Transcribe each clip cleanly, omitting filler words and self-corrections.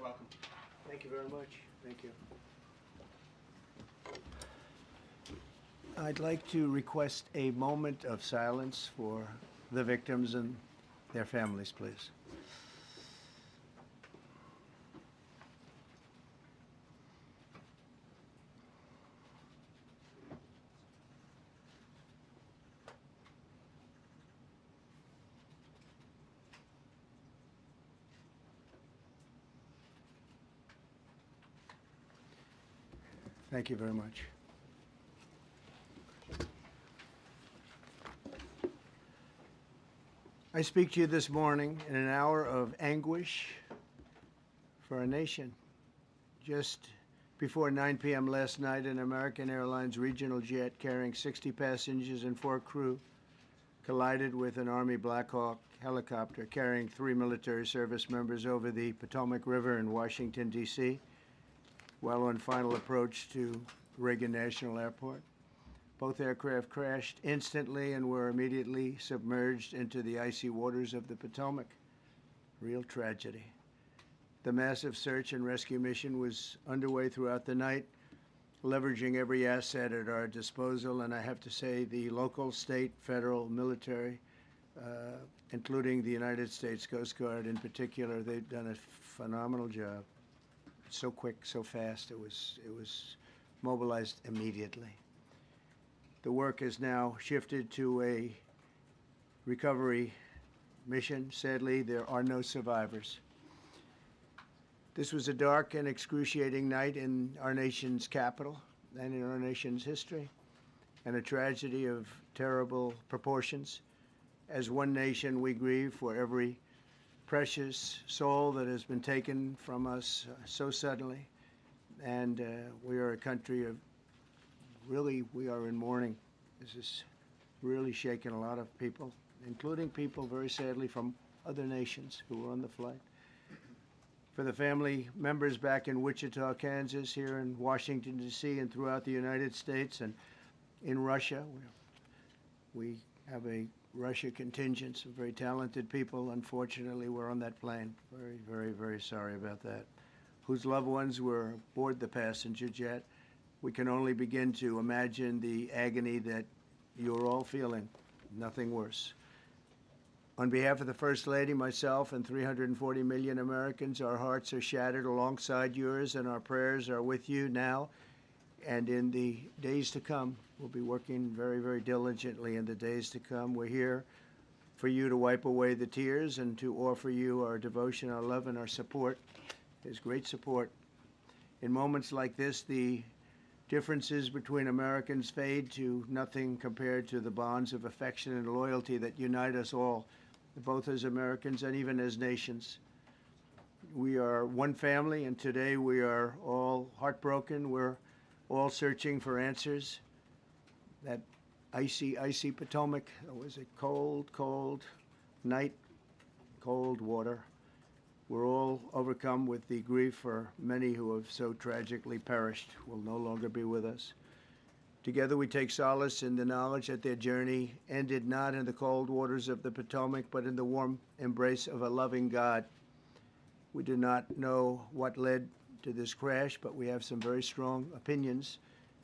welcome. Thank you very much. Thank you. I'd like to request a moment of silence for the victims and their families, please. Thank you very much. I speak to you this morning in an hour of anguish for our nation. Just before 9 p.m. last night, an American Airlines regional jet carrying 60 passengers and 4 crew collided with an Army Black Hawk helicopter carrying 3 military service members over the Potomac River in Washington, D.C., while on final approach to Reagan National Airport. Both aircraft crashed instantly and were immediately submerged into the icy waters of the Potomac. Real tragedy. The massive search and rescue mission was underway throughout the night, leveraging every asset at our disposal, and I have to say the local, state, federal, military, including the United States Coast Guard in particular, they've done a phenomenal job. So quick, so fast, it was mobilized immediately. The work has now shifted to a recovery mission. Sadly, there are no survivors. This was a dark and excruciating night in our nation's capital and in our nation's history, and a tragedy of terrible proportions. As one nation, we grieve for every precious soul that has been taken from us so suddenly, and we are a country of we are in mourning. This is really shaking a lot of people, including people, very sadly, from other nations who were on the flight. For the family members back in Wichita, Kansas, here in Washington, D.C., and throughout the United States and in Russia, we have a Russia contingent, some very talented people, unfortunately, were on that plane. Very, very, very sorry about that. Whose loved ones were aboard the passenger jet. We can only begin to imagine the agony that you're all feeling. Nothing worse. On behalf of the First Lady, myself, and 340 million Americans, our hearts are shattered alongside yours, and our prayers are with you now and in the days to come. We'll be working very, very diligently in the days to come. We're here for you to wipe away the tears and to offer you our devotion, our love, and our support. There's great support. In moments like this, the differences between Americans fade to nothing compared to the bonds of affection and loyalty that unite us all, both as Americans and even as nations. We are one family, and today we are all heartbroken. We're all searching for answers. That icy, icy Potomac, it was a cold, cold night, cold water. We're all overcome with the grief for many who have so tragically perished, will no longer be with us. Together we take solace in the knowledge that their journey ended not in the cold waters of the Potomac, but in the warm embrace of a loving God. We do not know what led to this crash, but we have some very strong opinions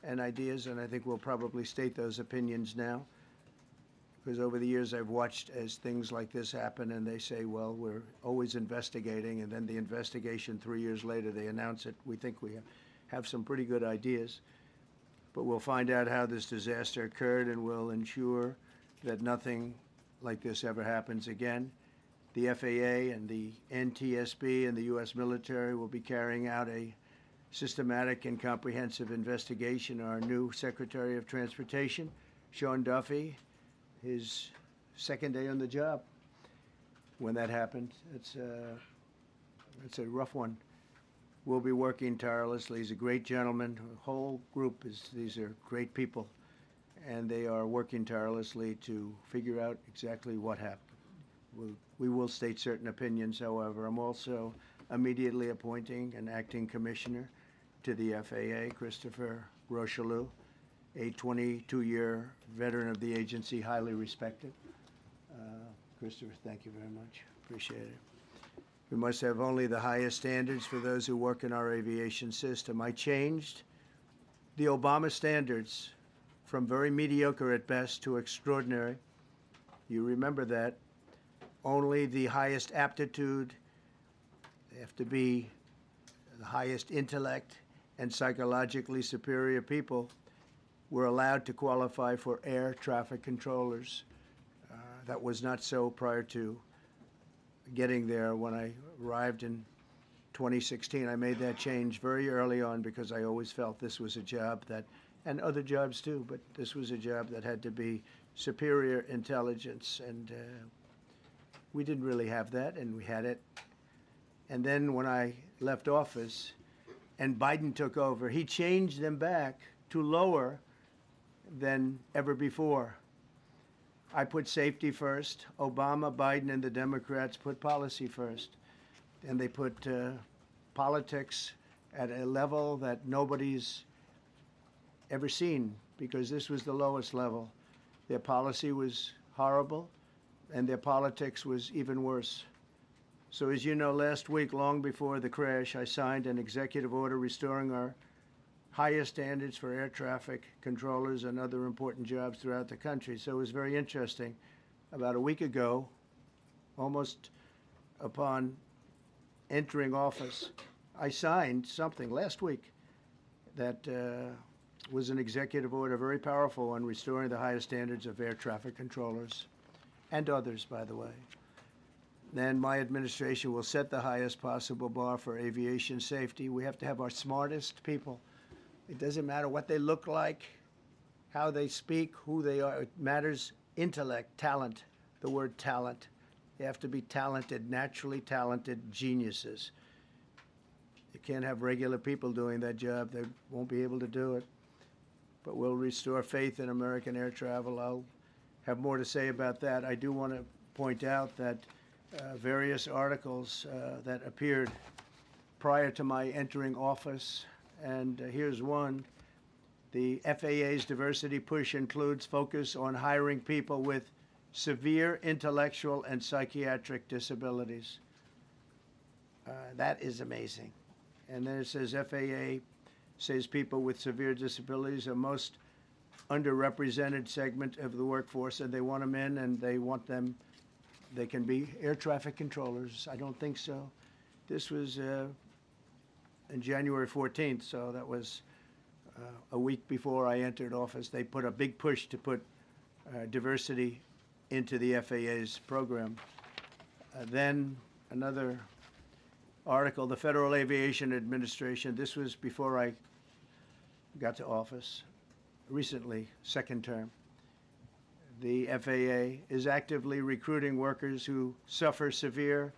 and ideas, and I think we'll probably state those opinions now. Because over the years I've watched as things like this happen, and they say, well, we're always investigating, and then the investigation 3 years later, they announce it. We think we have some pretty good ideas, but we'll find out how this disaster occurred, and we'll ensure that nothing like this ever happens again. The FAA and the NTSB and the U.S. military will be carrying out a systematic and comprehensive investigation. Our new Secretary of Transportation, Sean Duffy, his second day on the job when that happened. It's a rough one. We'll be working tirelessly. He's a great gentleman. The whole group these are great people, and they are working tirelessly to figure out exactly what happened. We will state certain opinions, however. I'm also immediately appointing an acting commissioner to the FAA, Christopher Rocheleau, a 22-year veteran of the agency, highly respected. Christopher, thank you very much. Appreciate it. We must have only the highest standards for those who work in our aviation system. I changed the Obama standards from very mediocre at best to extraordinary. You remember that. Only the highest aptitude, they have to be the highest intellect and psychologically superior people were allowed to qualify for air traffic controllers. That was not so prior to getting there. When I arrived in 2016, I made that change very early on because I always felt this was a job that, and other jobs too, but this was a job that had to be superior intelligence, and we didn't really have that, and we had it. And then when I left office and Biden took over, he changed them back to lower than ever before. I put safety first. Obama, Biden, and the Democrats put policy first. And they put politics at a level that nobody's ever seen, because this was the lowest level. Their policy was horrible, and their politics was even worse. So as you know, last week, long before the crash, I signed an executive order restoring our highest standards for air traffic controllers and other important jobs throughout the country. So it was very interesting. About a week ago, almost upon entering office, I signed something last week that was an executive order, very powerful one, restoring the highest standards of air traffic controllers and others, by the way. Then my administration will set the highest possible bar for aviation safety. We have to have our smartest people. It doesn't matter what they look like, how they speak, who they are. It matters intellect, talent, the word talent. They have to be talented, naturally talented geniuses. You can't have regular people doing that job. They won't be able to do it. But we'll restore faith in American air travel. I'll have more to say about that. I do want to point out that various articles that appeared prior to my entering office, and here's one. The FAA's diversity push includes focus on hiring people with severe intellectual and psychiatric disabilities. That is amazing. And then it says FAA says people with severe disabilities are most underrepresented segment of the workforce, and they want them in, and they want them, they can be air traffic controllers. I don't think so. This was in January 14th, so that was a week before I entered office. They put a big push to put diversity into the FAA's program. Then another article, the Federal Aviation Administration, this was before I got to office, recently, second term. The FAA is actively recruiting workers who suffer severe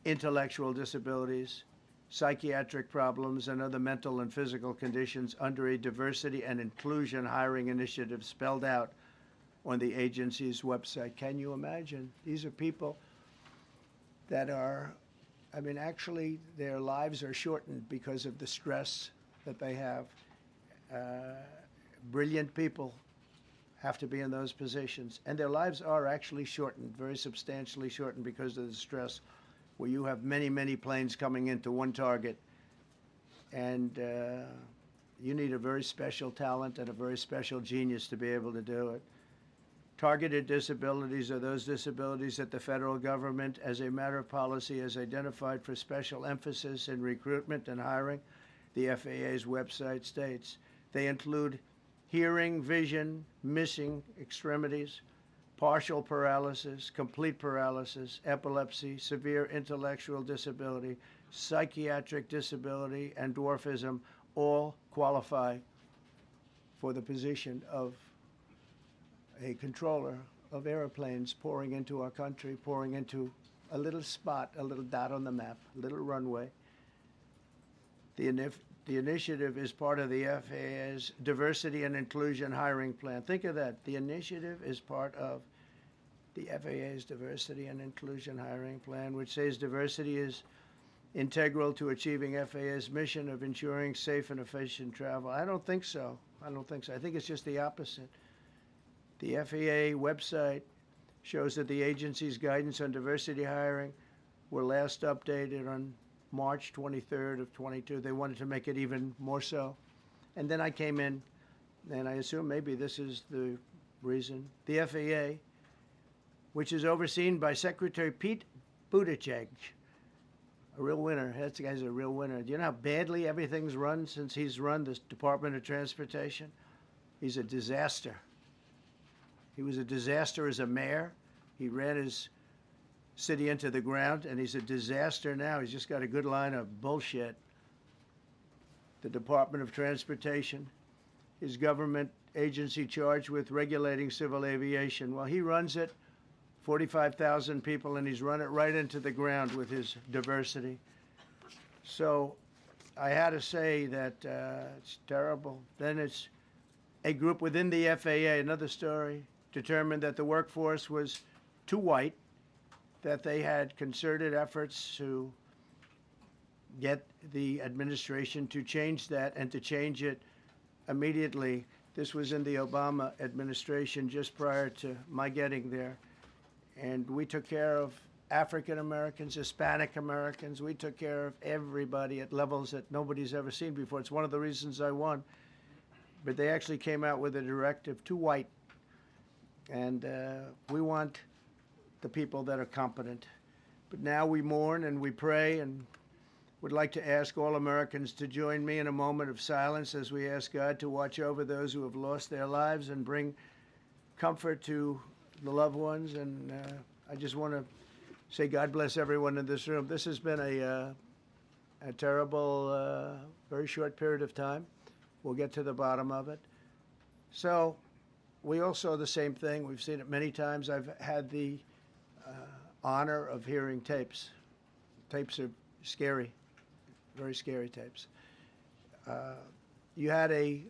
intellectual disabilities, psychiatric problems, and other mental and physical conditions under a diversity and inclusion hiring initiative spelled out on the agency's website. Can you imagine? These are people that are, I mean, actually, their lives are shortened because of the stress that they have. Brilliant people have to be in those positions, and their lives are actually shortened, very substantially shortened, because of the stress, where you have many, many planes coming into one target, and you need a very special talent and a very special genius to be able to do it. Targeted disabilities are those disabilities that the federal government, as a matter of policy, has identified for special emphasis in recruitment and hiring. The FAA's website states they include hearing, vision, missing extremities, partial paralysis, complete paralysis, epilepsy, severe intellectual disability, psychiatric disability, and dwarfism all qualify for the position of a controller of airplanes pouring into our country, pouring into a little spot, a little dot on the map, a little runway. The initiative is part of the FAA's Diversity and Inclusion Hiring Plan. Think of that. The initiative is part of the FAA's Diversity and Inclusion Hiring Plan, which says diversity is integral to achieving FAA's mission of ensuring safe and efficient travel. I don't think so. I don't think so. I think it's just the opposite. The FAA website shows that the agency's guidance on diversity hiring were last updated on March 23rd of 22. They wanted to make it even more so. And then I came in, and I assume maybe this is the reason. The FAA, which is overseen by Secretary Pete Buttigieg, a real winner. That guy's a real winner. Do you know how badly everything's run since he's run this Department of Transportation? He's a disaster. He was a disaster as a mayor. He ran his city into the ground, and he's a disaster now. He's just got a good line of bullshit. The Department of Transportation, his government agency charged with regulating civil aviation. Well, he runs it, 45,000 people, and he's run it right into the ground with his diversity. So I had to say that it's terrible. Then it's a group within the FAA, another story, determined that the workforce was too white, that they had concerted efforts to get the administration to change that and to change it immediately. This was in the Obama administration just prior to my getting there. And we took care of African Americans, Hispanic Americans. We took care of everybody at levels that nobody's ever seen before. It's one of the reasons I won. But they actually came out with a directive, too white. And we want the people that are competent. But now we mourn and we pray, and would like to ask all Americans to join me in a moment of silence as we ask God to watch over those who have lost their lives and bring comfort to the loved ones. And I just want to say God bless everyone in this room. This has been a terrible, very short period of time. We'll get to the bottom of it. So we all saw the same thing. We've seen it many times. I've had the honor of hearing tapes. Tapes are scary, very scary tapes. You had a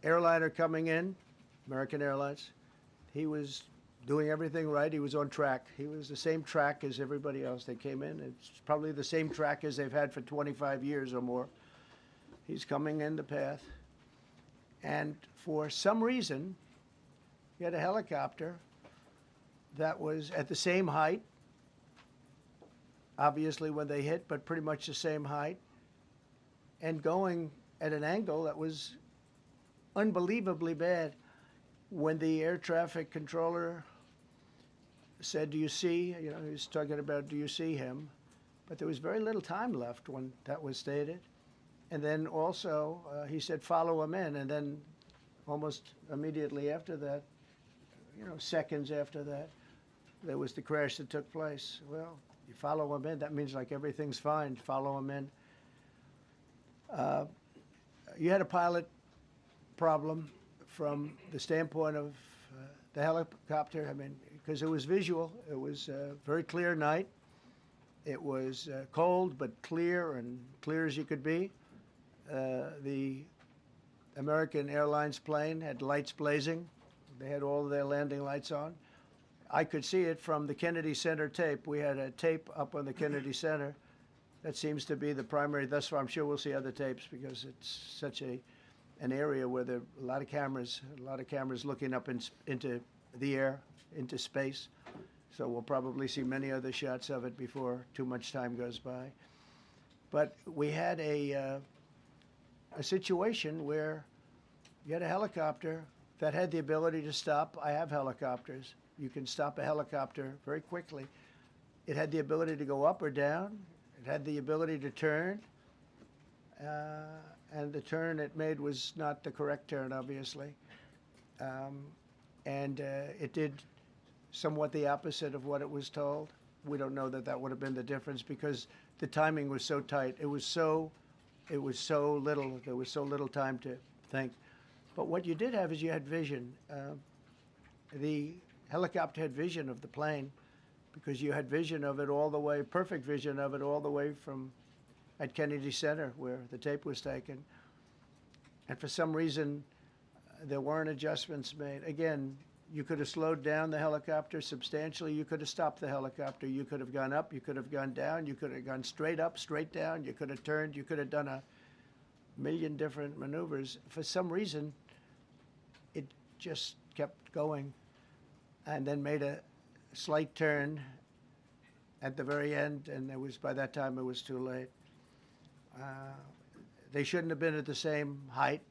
airliner coming in, American Airlines. He was doing everything right. He was on track. He was the same track as everybody else. They came in. It's probably the same track as they've had for 25 years or more. He's coming in the path. And for some reason, he had a helicopter that was at the same height, obviously when they hit, but pretty much the same height, and going at an angle that was unbelievably bad. When the air traffic controller said, "Do you see?" You know, he was talking about, "Do you see him?" But there was very little time left when that was stated. And then also he said, "Follow him in." And then almost immediately after that, seconds after that, there was the crash that took place. Well, you follow him in, that means like everything's fine. Follow him in. You had a pilot problem from the standpoint of the helicopter. I mean, because it was visual. It was a very clear night. It was cold but clear, and clear as you could be. The American Airlines plane had lights blazing. They had all of their landing lights on. I could see it from the Kennedy Center tape. We had a tape up on the Kennedy Center. That seems to be the primary. Thus far, I'm sure we'll see other tapes because it's such an area where there are a lot of cameras looking up into the air, into space. So we'll probably see many other shots of it before too much time goes by. But we had a situation where you had a helicopter that had the ability to stop. I have helicopters. You can stop a helicopter very quickly. It had the ability to go up or down. It had the ability to turn. And the turn it made was not the correct turn, obviously. And it did somewhat the opposite of what it was told. We don't know that would have been the difference because the timing was so tight. It was so little. There was so little time to think. But what you did have is you had vision. The helicopter had vision of the plane because you had vision of it all the way, perfect vision of it all the way from at Kennedy Center where the tape was taken. And for some reason, there weren't adjustments made. Again, you could have slowed down the helicopter substantially. You could have stopped the helicopter. You could have gone up. You could have gone down. You could have gone straight up, straight down. You could have turned. You could have done a million different maneuvers. For some reason, it just kept going and then made a slight turn at the very end, and by that time it was too late. They shouldn't have been at the same height,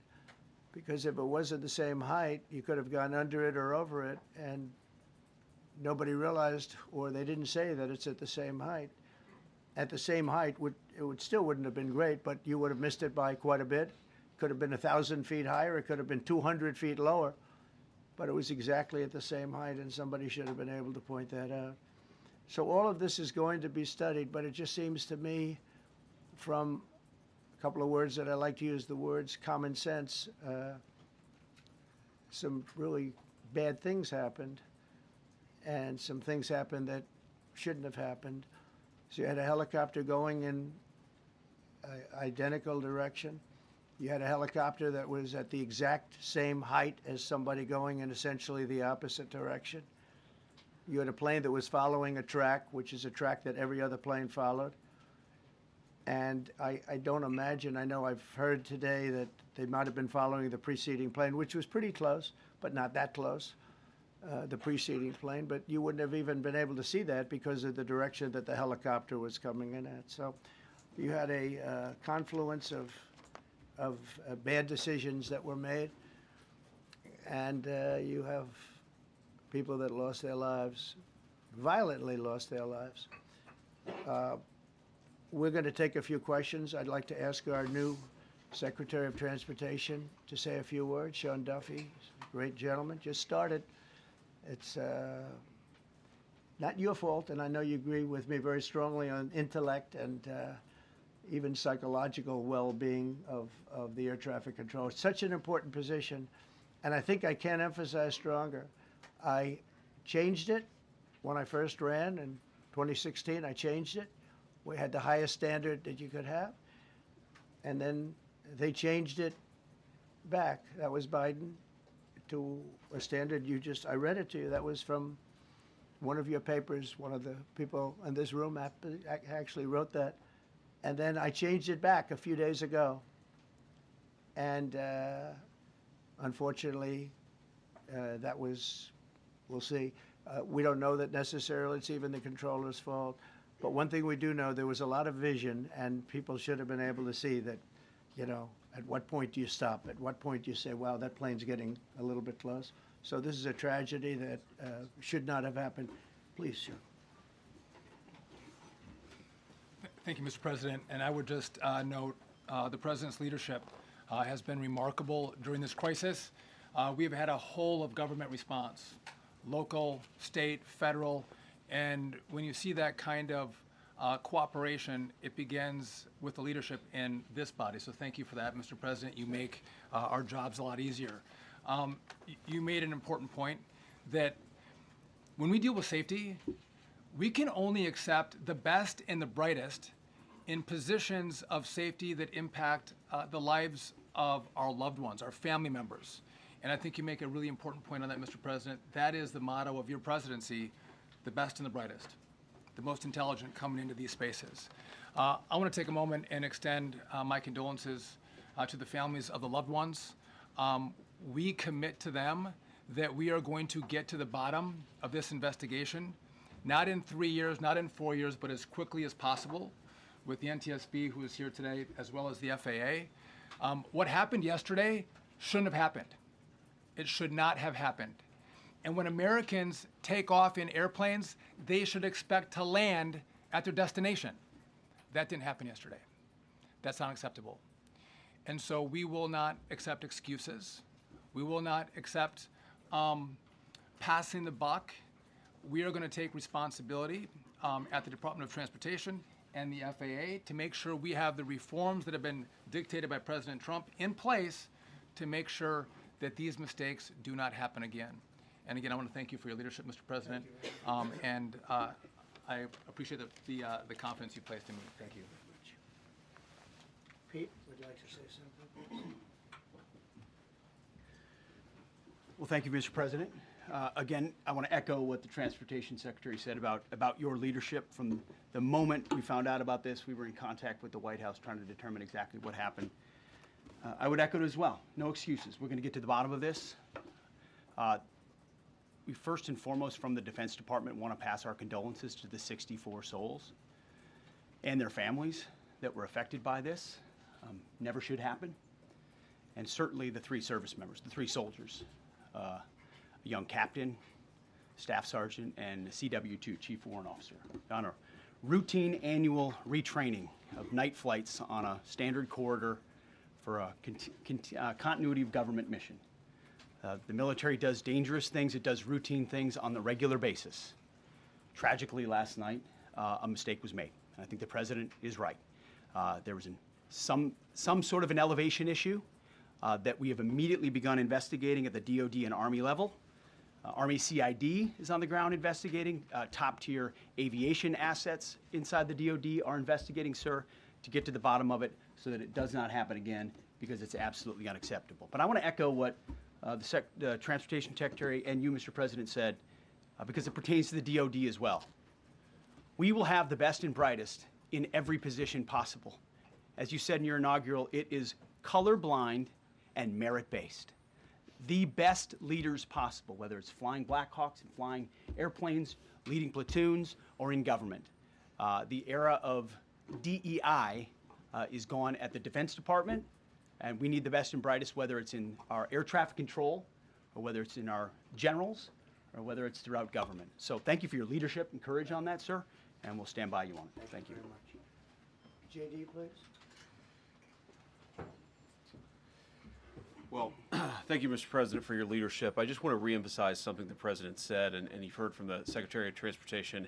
because if it was at the same height, you could have gone under it or over it, and nobody realized, or they didn't say that it's at the same height. At the same height, still wouldn't have been great, but you would have missed it by quite a bit. Could have been 1,000 feet higher. It could have been 200 feet lower, but it was exactly at the same height, and somebody should have been able to point that out. So all of this is going to be studied, but it just seems to me, from a couple of words that I like to use, the words common sense, some really bad things happened, and some things happened that shouldn't have happened. So you had a helicopter going in an identical direction. You had a helicopter that was at the exact same height as somebody going in essentially the opposite direction. You had a plane that was following a track, which is a track that every other plane followed. And I don't imagine, I know I've heard today that they might have been following the preceding plane, which was pretty close, but not that close, the preceding plane. But you wouldn't have even been able to see that because of the direction that the helicopter was coming in at. So you had a confluence of bad decisions that were made, and you have people that lost their lives, violently lost their lives. We're going to take a few questions. I'd like to ask our new Secretary of Transportation to say a few words. Sean Duffy, great gentleman, just started. It's not your fault, and I know you agree with me very strongly on intellect and even psychological well-being of the air traffic control. It's such an important position, and I think I can't emphasize stronger. I changed it when I first ran in 2016. I changed it. We had the highest standard that you could have, and then they changed it back. That was Biden, to a standard I read it to you. That was from one of your papers. One of the people in this room actually wrote that. And then I changed it back a few days ago. And unfortunately, that was, we'll see. We don't know that necessarily it's even the controller's fault. But one thing we do know, there was a lot of vision, and people should have been able to see that, at what point do you stop? At what point do you say, wow, that plane's getting a little bit close? So this is a tragedy that should not have happened. Please, sir. Thank you, Mr. President. And I would just note the President's leadership has been remarkable during this crisis. We have had a whole of government response, local, state, federal, and when you see that kind of cooperation, it begins with the leadership in this body. So thank you for that, Mr. President. You make our jobs a lot easier. You made an important point that when we deal with safety, we can only accept the best and the brightest in positions of safety that impact the lives of our loved ones, our family members. And I think you make a really important point on that, Mr. President. That is the motto of your presidency, the best and the brightest, the most intelligent coming into these spaces. I want to take a moment and extend my condolences to the families of the loved ones. We commit to them that we are going to get to the bottom of this investigation, not in 3 years, not in 4 years, but as quickly as possible, with the NTSB, who is here today, as well as the FAA. What happened yesterday shouldn't have happened. It should not have happened. And when Americans take off in airplanes, they should expect to land at their destination. That didn't happen yesterday. That's not acceptable. And so we will not accept excuses. We will not accept passing the buck. We are going to take responsibility at the Department of Transportation and the FAA to make sure we have the reforms that have been dictated by President Trump in place to make sure that these mistakes do not happen again. And again, I want to thank you for your leadership, Mr. President, and I appreciate the confidence you placed in me. Thank you. Pete, would you like to say something? Well, thank you, Mr. President. Again, I want to echo what the Transportation Secretary said about your leadership. From the moment we found out about this, we were in contact with the White House trying to determine exactly what happened. I would echo it as well. No excuses. We're going to get to the bottom of this. we first and foremost from the Defense Department want to pass our condolences to the 64 souls and their families that were affected by this. Never should happen. And certainly the 3 service members, the 3 soldiers, a young captain, staff sergeant, and a CW2, Chief Warrant Officer, on a routine annual retraining of night flights on a standard corridor for a continuity of government mission. The military does dangerous things, it does routine things on the regular basis. Tragically, last night, a mistake was made. And I think the president is right. There was some sort of an elevation issue that we have immediately begun investigating at the DoD and Army level. Army CID is on the ground investigating. Top-tier aviation assets inside the DoD are investigating, sir, to get to the bottom of it so that it does not happen again, because it's absolutely unacceptable. But I want to echo what the Transportation Secretary and you, Mr. President, said, because it pertains to the DoD as well. We will have the best and brightest in every position possible. As you said in your inaugural, it is colorblind and merit-based. The best leaders possible, whether it's flying Blackhawks and flying airplanes, leading platoons, or in government. The era of DEI is gone at the Defense Department, and we need the best and brightest, whether it's in our air traffic control, or whether it's in our generals, or whether it's throughout government. So thank you for your leadership and courage on that, sir, and we'll stand by you on it. Thank you. Very much. JD, please. Well, thank you, Mr. President, for your leadership. I just want to reemphasize something the President said, and you've heard from the Secretary of Transportation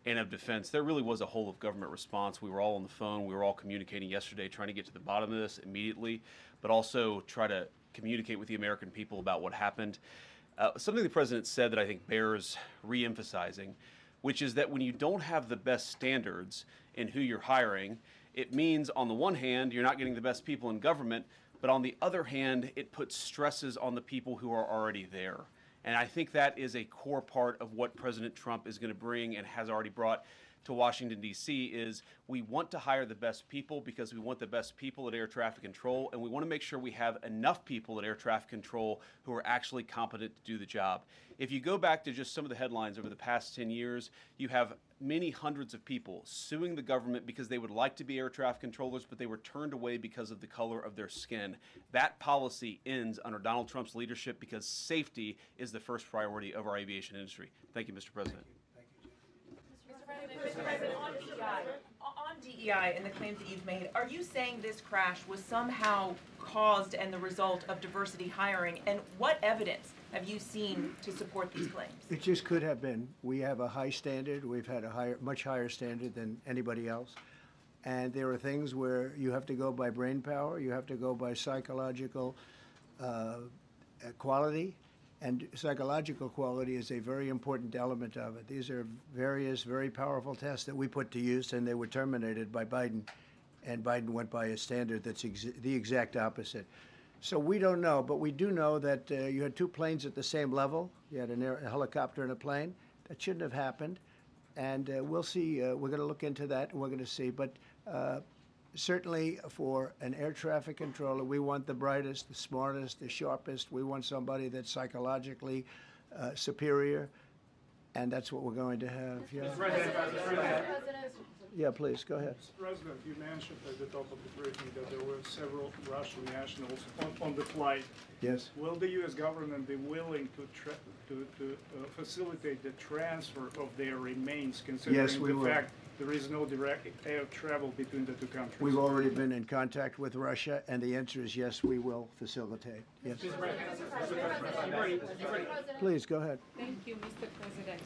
and of Defense. There really was a whole of government response. We were all on the phone. We were all communicating yesterday, trying to get to the bottom of this immediately, but also try to communicate with the American people about what happened. Something the President said that I think bears reemphasizing, which is that when you don't have the best standards in who you're hiring, it means, on the one hand, you're not getting the best people in government, but on the other hand, it puts stresses on the people who are already there. And I think that is a core part of what President Trump is going to bring and has already brought to Washington, D.C., is we want to hire the best people because we want the best people at air traffic control, and we want to make sure we have enough people at air traffic control who are actually competent to do the job. If you go back to just some of the headlines over the past 10 years, you have many hundreds of people suing the government because they would like to be air traffic controllers, but they were turned away because of the color of their skin. That policy ends under Donald Trump's leadership because safety is the first priority of our aviation industry. Thank you, Mr. President. Mr. President, on DEI and the claims that you've made, are you saying this crash was somehow caused and the result of diversity hiring? And what evidence have you seen to support these claims? It just could have been. We have a high standard. We've had a much higher standard than anybody else. And there are things where you have to go by brain power, you have to go by psychological quality. And psychological quality is a very important element of it. These are various very powerful tests that we put to use, and they were terminated by Biden. And Biden went by a standard that's the exact opposite. So we don't know, but we do know that you had 2 planes at the same level. You had a helicopter and a plane. That shouldn't have happened. And we'll see. We're going to look into that, and we're going to see. But certainly for an air traffic controller, we want the brightest, the smartest, the sharpest. We want somebody that's psychologically superior, and that's what we're going to have. Yeah. Mr. President. Yeah, please, go ahead. Mr. President, you mentioned at the top of the briefing that there were several Russian nationals on the flight. Yes. Will the U.S. government be willing to facilitate the transfer of their remains, considering Yes, we the will. fact there is no direct air travel between the 2 countries? We've already been in contact with Russia, and the answer is yes, we will facilitate. Yes. Please, go ahead. Thank you, Mr. President.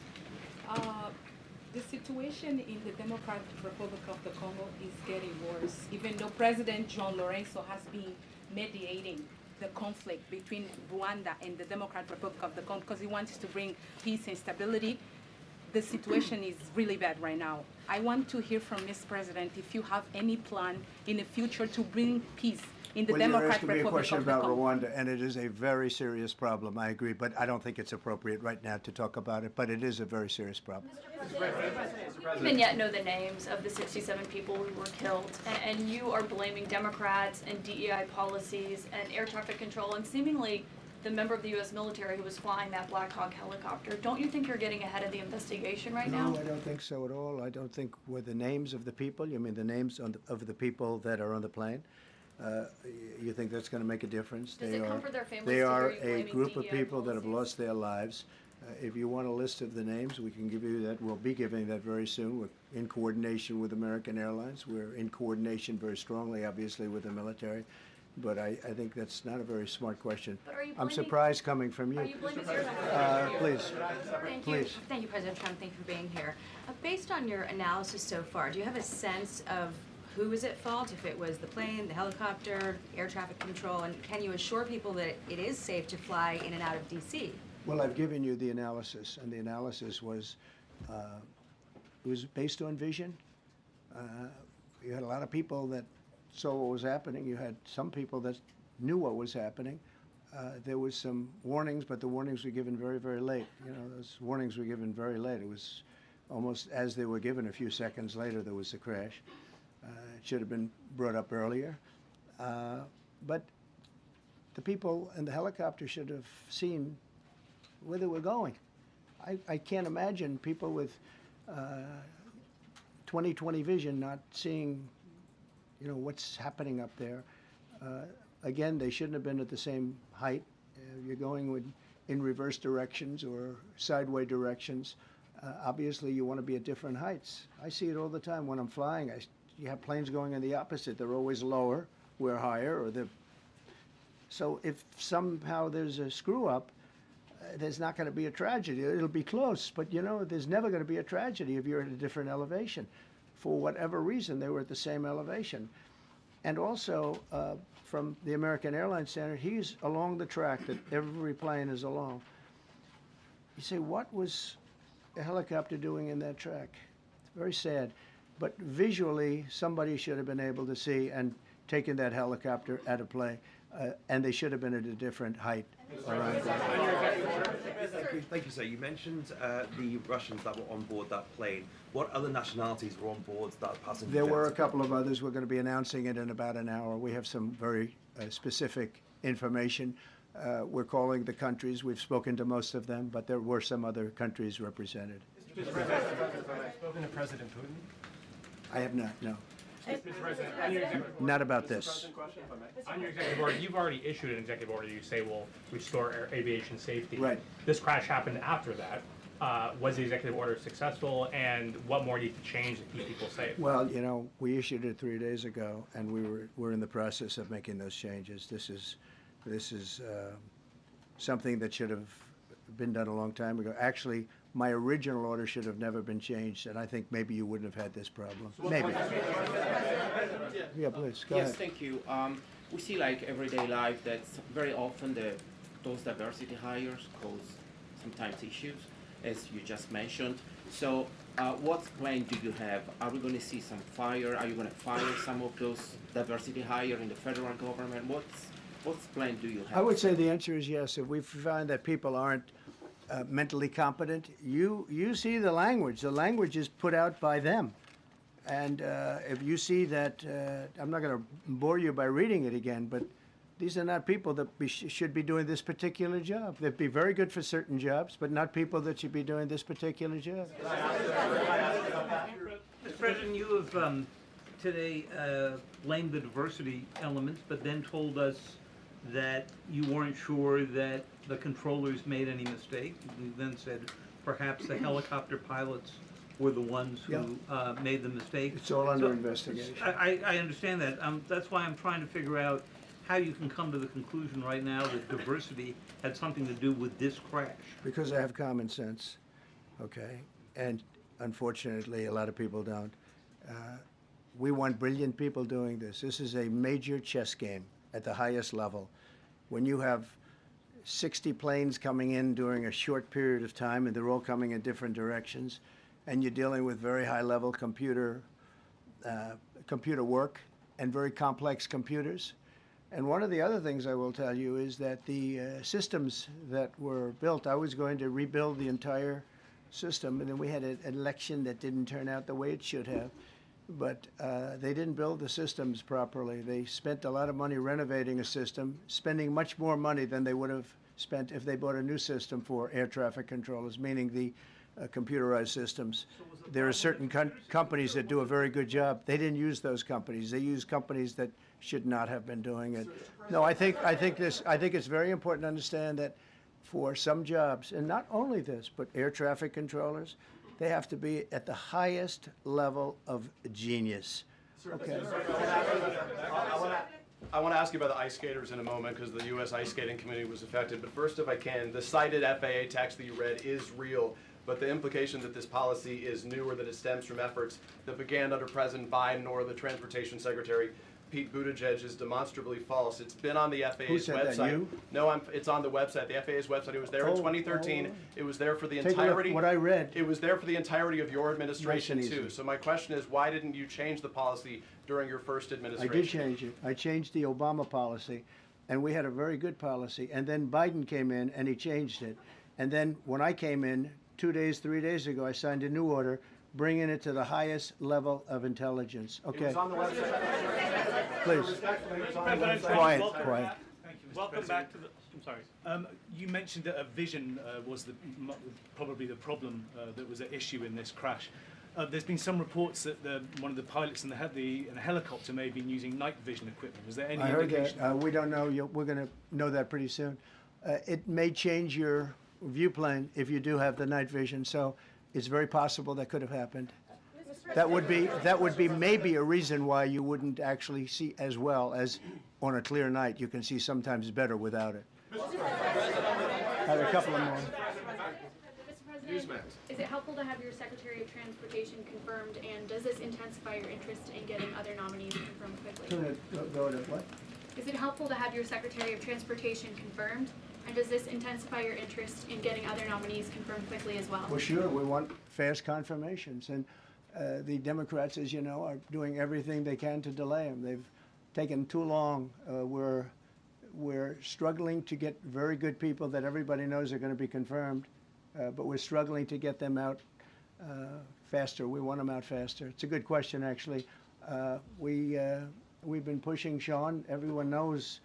The situation in the Democratic Republic of the Congo is getting worse, even though President John Lorenzo has been mediating the conflict between Rwanda and the Democratic Republic of the Congo because he wants to bring peace and stability. The situation is really bad right now. I want to hear from Ms. President if you have any plan in the future to bring peace in the Well, you're Democratic asking me a Republic question of the about Congo. Rwanda, and it is a very serious problem. I agree, but I don't think it's appropriate right now to talk about it. But it is a very serious problem. We don't even yet know the names of the 67 people who were killed, and you are blaming Democrats and DEI policies and air traffic control and seemingly the member of the U.S. military who was flying that Black Hawk helicopter. Don't you think you're getting ahead of the investigation right now? No, I don't think so at all. I don't think with the names of the people, you mean the names of the people that are on the plane? You think that's going to make a difference? Does it comfort their families They to are hear you a blaming group of DEI people that have policies? lost their lives. If you want a list of the names, we can give you that. We'll be giving that very soon. We're in coordination with American Airlines. We're in coordination very strongly, obviously, with the military. But I think that's not a very smart question. But are you I'm blaming- surprised coming from you. Are you blaming your Please. Thank Please. you. Thank you, President Trump. Thank you for being here. Based on your analysis so far, do you have a sense of who is at fault? If it was the plane, the helicopter, air traffic control, and can you assure people that it is safe to fly in and out of D.C.? Well, I've given you the analysis, and the analysis was, it was based on vision. You had a lot of people that saw what was happening. You had some people that knew what was happening. There was some warnings, but the warnings were given very, very late. You know, those warnings were given very late. It was almost as they were given. A few seconds later, there was the crash. It should have been brought up earlier. But the people in the helicopter should have seen where they were going. I can't imagine people with 20/20 vision not seeing, you know, what's happening up there. Again, they shouldn't have been at the same height. You're going in reverse directions or sideways directions. Obviously, you want to be at different heights. I see it all the time when I'm flying. You have planes going in the opposite. They're always lower, we're higher, or they're... So if somehow there's a screw up, there's not going to be a tragedy. It'll be close, but you know, there's never going to be a tragedy if you're at a different elevation. For whatever reason, they were at the same elevation. And also, from the American Airlines standard, he's along the track that every plane is along. You say, what was a helicopter doing in that track? It's very sad. But visually, somebody should have been able to see and taken that helicopter out of play, and they should have been at a different height. Thank you, sir. You mentioned the Russians that were on board that plane. What other nationalities were on board that passenger? There were a couple of others. We're going to be announcing it in about an hour. We have some very specific information. We're calling the countries. We've spoken to most of them, but there were some other countries represented. Mr. President, have you spoken to President Putin? I have not, no. Mr. President, on your executive order. Not about this. On your executive order, you've already issued an executive order. You say will restore aviation safety. Right. This crash happened after that. Was the executive order successful, and what more needs to change to keep people safe? Well, you know, we issued it 3 days ago, and we're in the process of making those changes. This is something that should have been done a long time ago. Actually, my original order should have never been changed, and I think maybe you wouldn't have had this problem. Maybe. Yeah, please, go ahead. Yes, thank you. We see like everyday life that very often those diversity hires cause sometimes issues, as you just mentioned. So what plan do you have? Are we going to see some fire? Are you going to fire some of those diversity hire in the federal government? What plan do you have? I would say the answer is yes. If we find that people aren't mentally competent, you see the language. The language is put out by them. And if you see that, I'm not going to bore you by reading it again, but these are not people that should be doing this particular job. They'd be very good for certain jobs, but not people that should be doing this particular job. Mr. President, you have today blamed the diversity elements, but then told us that you weren't sure that the controllers made any mistake. You then said perhaps the helicopter pilots were the ones who made the mistake. It's all under investigation. I understand that. That's why I'm trying to figure out how you can come to the conclusion right now that diversity had something to do with this crash. Because I have common sense, okay? And unfortunately, a lot of people don't. We want brilliant people doing this. This is a major chess game at the highest level. When you have 60 planes coming in during a short period of time, and they're all coming in different directions, and you're dealing with very high-level computer work and very complex computers. And one of the other things I will tell you is that the systems that were built, I was going to rebuild the entire system, and then we had an election that didn't turn out the way it should have. But they didn't build the systems properly. They spent a lot of money renovating a system, spending much more money than they would have spent if they bought a new system for air traffic controllers, meaning the computerized systems. There are certain companies that do a very good job. They didn't use those companies. They used companies that should not have been doing it. No, I think it's very important to understand that for some jobs, and not only this, but air traffic controllers, they have to be at the highest level of genius. Okay. I want to ask you about the ice skaters in a moment because the U.S. ice skating community was affected. But first, if I can, the cited FAA text that you read is real, but the implication that this policy is new or that it stems from efforts that began under President Biden or the Transportation Secretary Pete Buttigieg is demonstrably false. It's been on the FAA's Who said website. That, you? No, it's on the website, the FAA's website. It was there in 2013. It was there for the Take entirety. a look, what I read. It was there for the entirety of your administration Nice and too. easy. So my question is, why didn't you change the policy during your first I administration? did change it. I changed the Obama policy, and we had a very good policy. And then Biden came in, and he changed it. And then when I came in 3 days ago, I signed a new order bringing it to the highest level of intelligence. Okay. It was on the website. Please. Quiet, quiet. Thank you, Mr. Welcome President. Back to the. I'm sorry. You mentioned that a vision was probably the problem that was at issue in this crash. There's been some reports that one of the pilots in the helicopter may have been using night vision equipment. Was there any I heard indication? that. We don't know. We're going to know that pretty soon. It may change your view plane if you do have the night vision. So it's very possible that could have happened. That would be maybe a reason why you wouldn't actually see as well as on a clear night. You can see sometimes better without it. I have a couple of more. Mr. President, is it helpful to have your Secretary of Transportation confirmed, and does this intensify your interest in getting other nominees confirmed quickly? Go to what? Is it helpful to have your Secretary of Transportation confirmed, and does this intensify your interest in getting other nominees confirmed quickly as well? Well, sure. We want fast confirmations. And the Democrats, as you know, are doing everything they can to delay them. They've taken too long. We're struggling to get very good people that everybody knows are going to be confirmed, but we're struggling to get them out faster. We want them out faster. It's a good question, actually. We've been pushing Sean. Everyone knows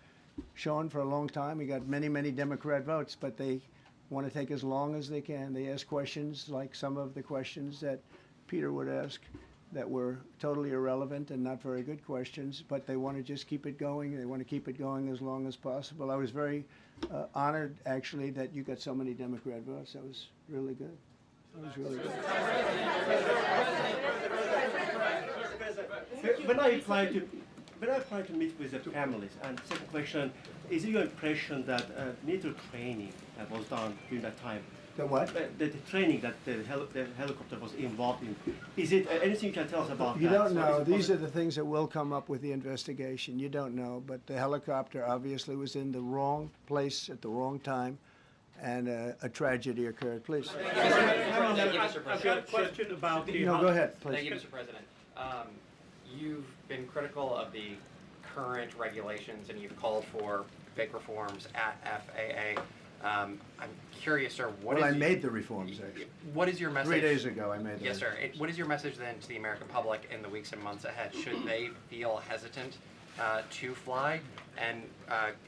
Sean for a long time. He got many, many Democrat votes, but they want to take as long as they can. They ask questions like some of the questions that Peter would ask that were totally irrelevant and not very good questions, but they want to just keep it going. They want to keep it going as long as possible. I was very honored, actually, that you got so many Democrat votes. That was really good. That was really good. When I applied to meet with the families, and second question, is it your impression that military training that was done during that time? The what? The training that the helicopter was involved in. Is it anything you can tell us about You that? don't So know. is it These are the things that will come up with the investigation. You don't know. But the helicopter obviously was in the wrong place at the wrong time, and a tragedy occurred. Please. Thank you, Mr. President. I've got a question about the. No, go ahead, please. Thank you, Mr. President. You've been critical of the current regulations, and you've called for big reforms at FAA. I'm curious, sir, Well, I made the reforms, actually. what is your message? 3 days ago, I made them. Yes, sir. What is your message then to the American public in the weeks and months ahead? Should they feel hesitant to fly? And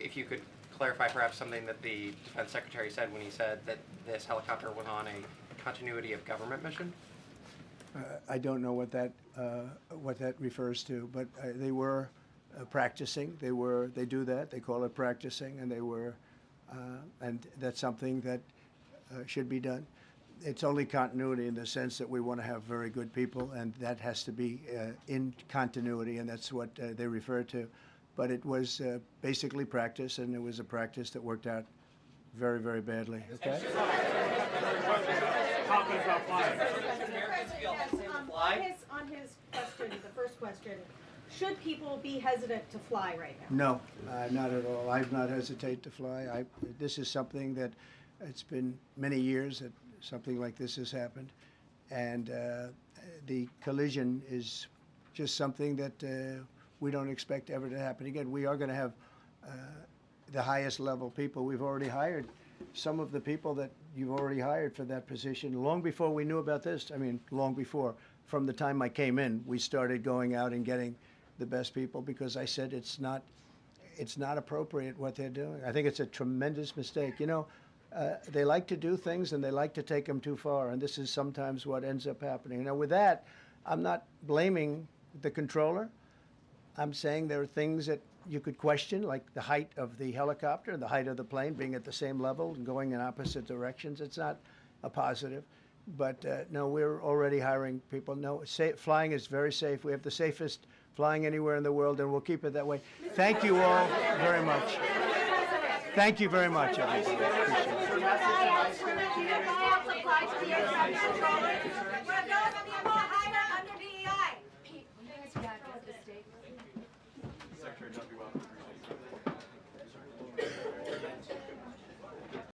if you could clarify perhaps something that the Defense Secretary said when he said that this helicopter was on a continuity of government mission? I don't know what that refers to, but they were practicing. They do that. They call it practicing, and they were, and that's something that should be done. It's only continuity in the sense that we want to have very good people, and that has to be in continuity, and that's what they refer to. But it was basically practice, and it was a practice that worked out very, very badly. Okay. On his question, the first question, should people be hesitant to fly right now? No, not at all. I've not hesitated to fly. This is something that it's been many years that something like this has happened, and the collision is just something that we don't expect ever to happen again. We are going to have the highest level people. We've already hired some of the people that you've already hired for that position long before we knew about this. I mean, long before. From the time I came in, we started going out and getting the best people because I said it's not it's not appropriate what they're doing. I think it's a tremendous mistake. You know, they like to do things and they like to take them too far, and this is sometimes what ends up happening. Now, with that, I'm not blaming the controller. I'm saying there are things that you could question, like the height of the helicopter, the height of the plane being at the same level and going in opposite directions. It's not a positive. But no, we're already hiring people. No, flying is very safe. We have the safest flying anywhere in the world, and we'll keep it that way. Thank you all very much. Thank you very much, everybody. Appreciate it.